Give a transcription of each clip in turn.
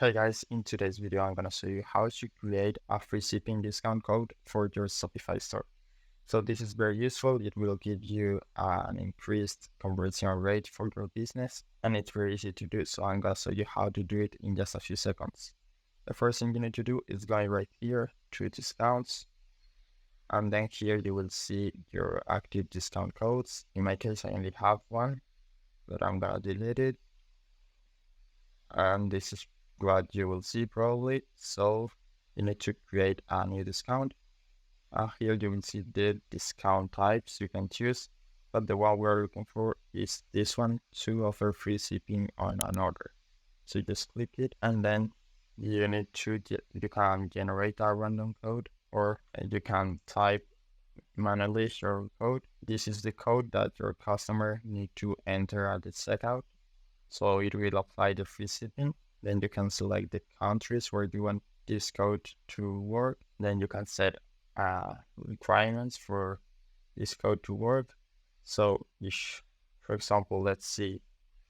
Hey guys, in today's video, I'm gonna show you how to create a free shipping discount code for your Shopify store. So this is very useful. It will give you an increased conversion rate for your business, and it's very easy to do. So I'm gonna show you how to do it in just a few seconds. The first thing you need to do is go right here to discounts, and then here you will see your active discount codes. In my case, I only have one, but I'm gonna delete it. And this is what you will see probably. So you need to create a new discount. Here you will see the discount types you can choose, but the one we're looking for is this one, to offer free shipping on an order. So you just click it, and then you need to you can generate a random code, or you can type manually your code. This is the code that your customer need to enter at the checkout. So it will apply the free shipping. Then you can select the countries where you want this code to work. Then you can set requirements for this code to work. So if, for example, let's see,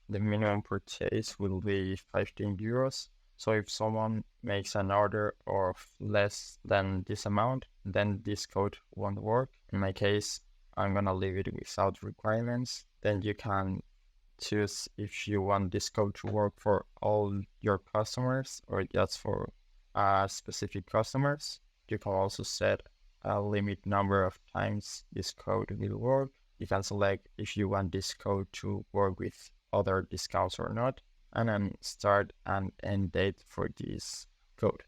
the minimum purchase will be 15 euros. So if someone makes an order of less than this amount, then this code won't work. In my case, I'm gonna leave it without requirements. Then you can choose if you want this code to work for all your customers or just for specific customers. You can also set a limit number of times this code will work. You can select if you want this code to work with other discounts or not, and then start and end date for this code.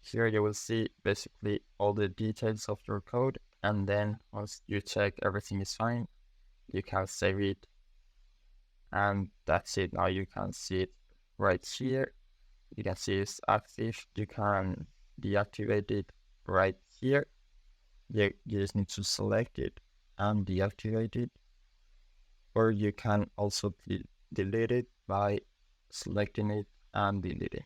Here you will see basically all the details of your code, and then once you check everything is fine, you can save it, and that's it. Now you can see it right here. You can see it's active. You can deactivate it right here. You just need to select it and deactivate it, or you can also delete it by selecting it and deleting.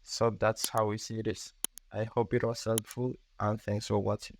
So that's how easy it is. I hope it was helpful, and thanks for watching.